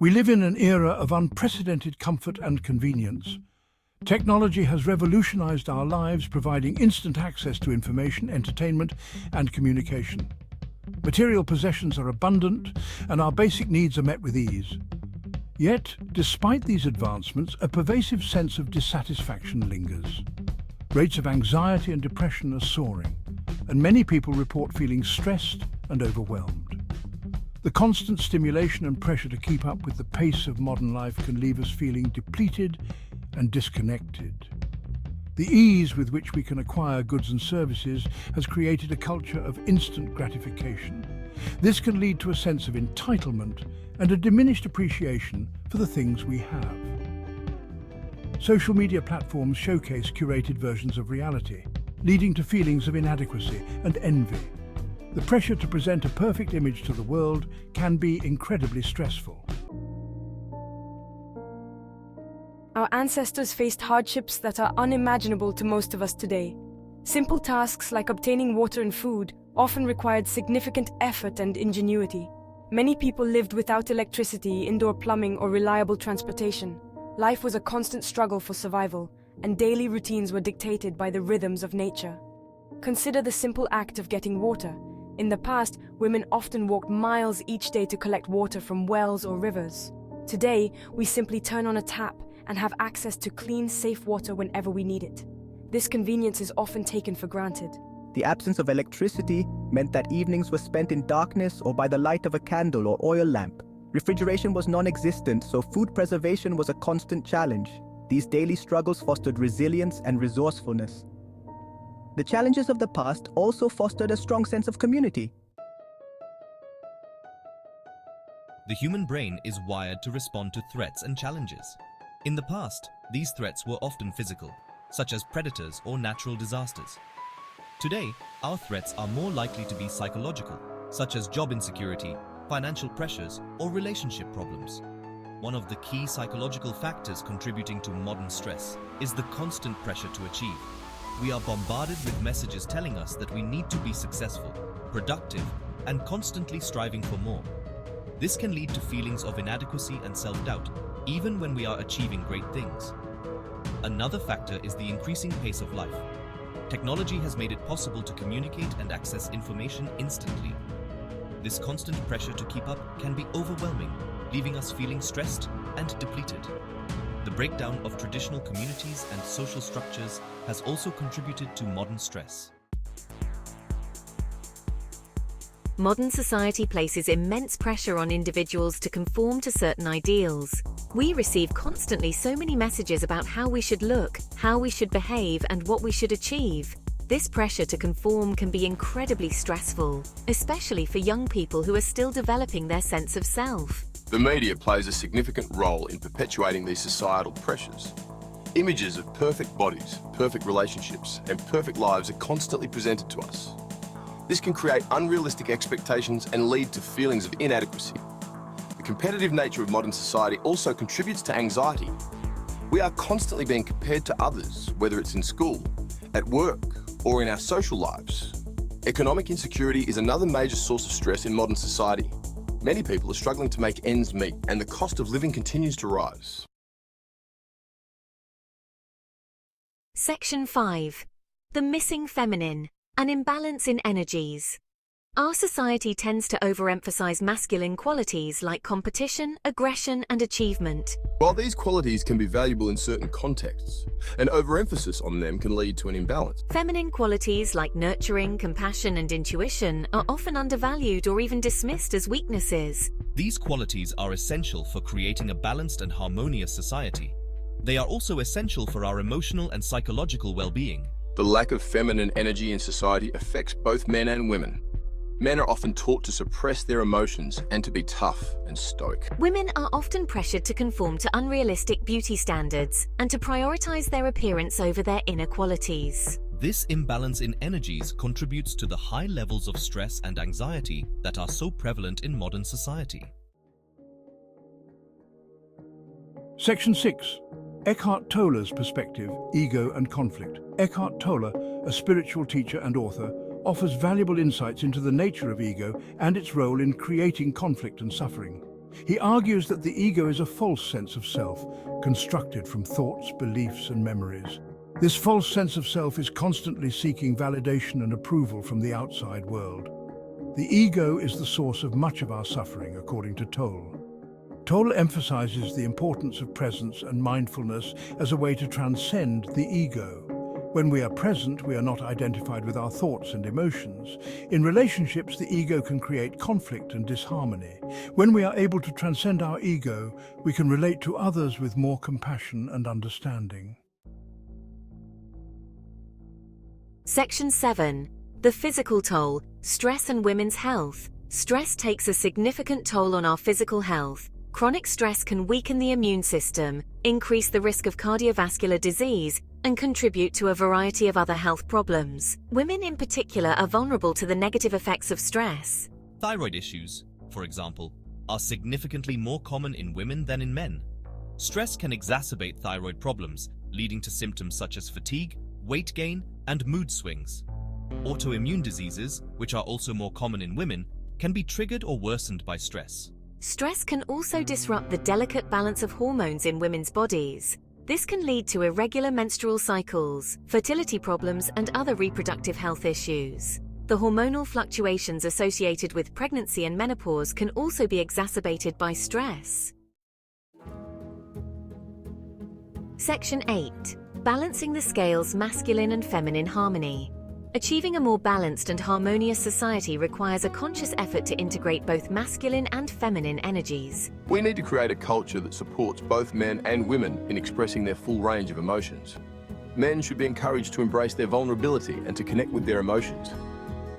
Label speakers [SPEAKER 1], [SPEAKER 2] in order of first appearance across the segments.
[SPEAKER 1] We live in an era of unprecedented comfort and convenience. Technology has revolutionized our lives, providing instant access to information, entertainment, and communication. Material possessions are abundant, and our basic needs are met with ease. Yet, despite these advancements, a pervasive sense of dissatisfaction lingers. Rates of anxiety and depression are soaring, and many people report feeling stressed and overwhelmed. The constant stimulation and pressure to keep up with the pace of modern life can leave us feeling depleted and disconnected. The ease with which we can acquire goods and services has created a culture of instant gratification. This can lead to a sense of entitlement and a diminished appreciation for the things we have. Social media platforms showcase curated versions of reality, leading to feelings of inadequacy and envy. The pressure to present a perfect image to the world can be incredibly stressful.
[SPEAKER 2] Our ancestors faced hardships that are unimaginable to most of us today. Simple tasks like obtaining water and food often required significant effort and ingenuity. Many people lived without electricity, indoor plumbing, or reliable transportation. Life was a constant struggle for survival, and daily routines were dictated by the rhythms of nature. Consider the simple act of getting water. In the past, women often walked miles each day to collect water from wells or rivers. Today, we simply turn on a tap and have access to clean, safe water whenever we need it. This convenience is often taken for granted.
[SPEAKER 3] The absence of electricity meant that evenings were spent in darkness or by the light of a candle or oil lamp. Refrigeration was non-existent, so food preservation was a constant challenge. These daily struggles fostered resilience and resourcefulness. The challenges of the past also fostered a strong sense of community.
[SPEAKER 4] The human brain is wired to respond to threats and challenges. In the past, these threats were often physical, such as predators or natural disasters. Today, our threats are more likely to be psychological, such as job insecurity, financial pressures, or relationship problems. One of the key psychological factors contributing to modern stress is the constant pressure to achieve. We are bombarded with messages telling us that we need to be successful, productive, and constantly striving for more. This can lead to feelings of inadequacy and self-doubt, even when we are achieving great things. Another factor is the increasing pace of life. Technology has made it possible to communicate and access information instantly. This constant pressure to keep up can be overwhelming, leaving us feeling stressed and depleted. The breakdown of traditional communities and social structures has also contributed to modern stress.
[SPEAKER 5] Modern society places immense pressure on individuals to conform to certain ideals. We receive constantly so many messages about how we should look, how we should behave, and what we should achieve. This pressure to conform can be incredibly stressful, especially for young people who are still developing their sense of self.
[SPEAKER 6] The media plays a significant role in perpetuating these societal pressures. Images of perfect bodies, perfect relationships, and perfect lives are constantly presented to us. This can create unrealistic expectations and lead to feelings of inadequacy. The competitive nature of modern society also contributes to anxiety. We are constantly being compared to others, whether it's in school, at work, or in our social lives. Economic insecurity is another major source of stress in modern society. Many people are struggling to make ends meet, and the cost of living continues to rise.
[SPEAKER 5] Section 5. The missing feminine, an imbalance in energies. Our society tends to overemphasize masculine qualities like competition, aggression, and achievement.
[SPEAKER 6] While these qualities can be valuable in certain contexts, an overemphasis on them can lead to an imbalance.
[SPEAKER 5] Feminine qualities like nurturing, compassion, and intuition are often undervalued or even dismissed as weaknesses.
[SPEAKER 4] These qualities are essential for creating a balanced and harmonious society. They are also essential for our emotional and psychological well-being.
[SPEAKER 6] The lack of feminine energy in society affects both men and women. Men are often taught to suppress their emotions and to be tough and stoic.
[SPEAKER 5] Women are often pressured to conform to unrealistic beauty standards and to prioritize their appearance over their inner qualities.
[SPEAKER 4] This imbalance in energies contributes to the high levels of stress and anxiety that are so prevalent in modern society.
[SPEAKER 1] Section 6. Eckhart Tolle's perspective, ego and conflict. Eckhart Tolle, a spiritual teacher and author, offers valuable insights into the nature of ego and its role in creating conflict and suffering. He argues that the ego is a false sense of self, constructed from thoughts, beliefs, and memories. This false sense of self is constantly seeking validation and approval from the outside world. The ego is the source of much of our suffering, according to Toll. Toll emphasizes the importance of presence and mindfulness as a way to transcend the ego. When we are present, we are not identified with our thoughts and emotions. In relationships, the ego can create conflict and disharmony. When we are able to transcend our ego, we can relate to others with more compassion and understanding.
[SPEAKER 5] Section 7. The physical toll, stress and women's health. Stress takes a significant toll on our physical health. Chronic stress can weaken the immune system, increase the risk of cardiovascular disease, and contribute to a variety of other health problems. Women in particular are vulnerable to the negative effects of stress.
[SPEAKER 4] Thyroid issues, for example, are significantly more common in women than in men. Stress can exacerbate thyroid problems, leading to symptoms such as fatigue, weight gain, and mood swings. Autoimmune diseases, which are also more common in women, can be triggered or worsened by stress.
[SPEAKER 5] Stress can also disrupt the delicate balance of hormones in women's bodies. This can lead to irregular menstrual cycles, fertility problems, and other reproductive health issues. The hormonal fluctuations associated with pregnancy and menopause can also be exacerbated by stress. Section 8. Balancing the scales, masculine and feminine harmony. Achieving a more balanced and harmonious society requires a conscious effort to integrate both masculine and feminine energies.
[SPEAKER 6] We need to create a culture that supports both men and women in expressing their full range of emotions. Men should be encouraged to embrace their vulnerability and to connect with their emotions.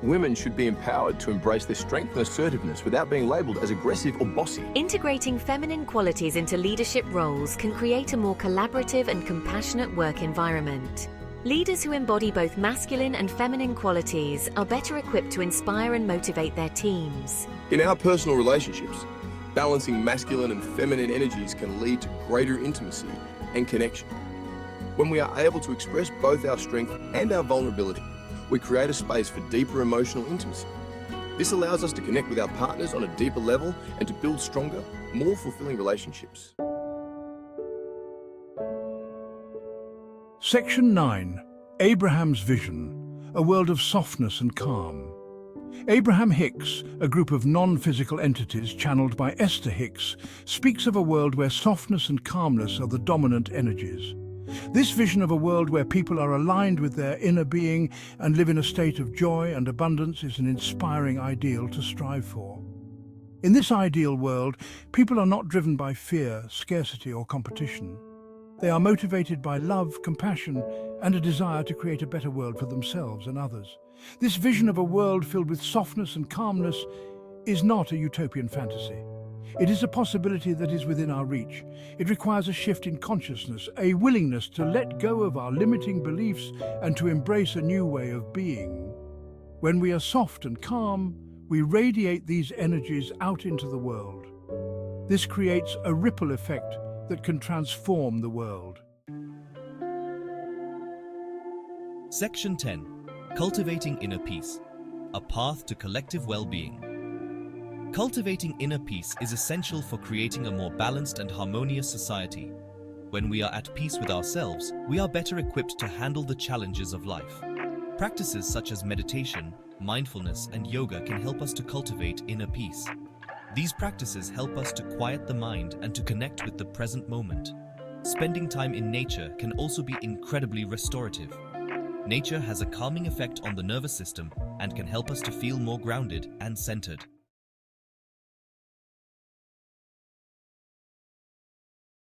[SPEAKER 6] Women should be empowered to embrace their strength and assertiveness without being labelled as aggressive or bossy.
[SPEAKER 5] Integrating feminine qualities into leadership roles can create a more collaborative and compassionate work environment. Leaders who embody both masculine and feminine qualities are better equipped to inspire and motivate their teams.
[SPEAKER 6] In our personal relationships, balancing masculine and feminine energies can lead to greater intimacy and connection. When we are able to express both our strength and our vulnerability, we create a space for deeper emotional intimacy. This allows us to connect with our partners on a deeper level and to build stronger, more fulfilling relationships.
[SPEAKER 1] Section 9. Abraham's Vision, a world of softness and calm. Abraham Hicks, a group of non-physical entities channeled by Esther Hicks, speaks of a world where softness and calmness are the dominant energies. This vision of a world where people are aligned with their inner being and live in a state of joy and abundance is an inspiring ideal to strive for. In this ideal world, people are not driven by fear, scarcity, or competition. They are motivated by love, compassion, and a desire to create a better world for themselves and others. This vision of a world filled with softness and calmness is not a utopian fantasy. It is a possibility that is within our reach. It requires a shift in consciousness, a willingness to let go of our limiting beliefs and to embrace a new way of being. When we are soft and calm, we radiate these energies out into the world. This creates a ripple effect that can transform the world.
[SPEAKER 4] Section 10. Cultivating Inner Peace, a path to collective well-being. Cultivating inner peace is essential for creating a more balanced and harmonious society. When we are at peace with ourselves, we are better equipped to handle the challenges of life. Practices such as meditation, mindfulness, and yoga can help us to cultivate inner peace. These practices help us to quiet the mind and to connect with the present moment. Spending time in nature can also be incredibly restorative. Nature has a calming effect on the nervous system and can help us to feel more grounded and centered.